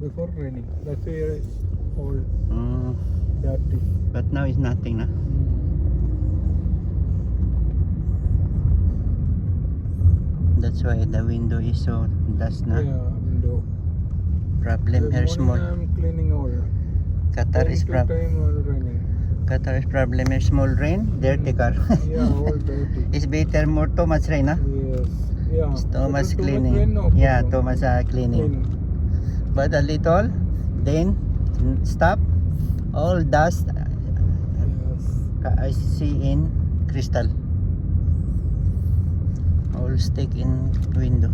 before raining. That's why all Mm, dirty. but now is nothing na. That's why the window is so dust na. Yeah, window. Problem here Morning small. I'm cleaning all. Qatar is Time to time all raining. Qatar's problem is small rain, dirty car. Yeah, all dirty. It's better more too much rain, na? Yes. Yeah. Too much Too cleaning. rain, no Yeah, problem. too much cleaning. Clean. But a little, then stop. All dust Yes. I see in crystal. All stick in window.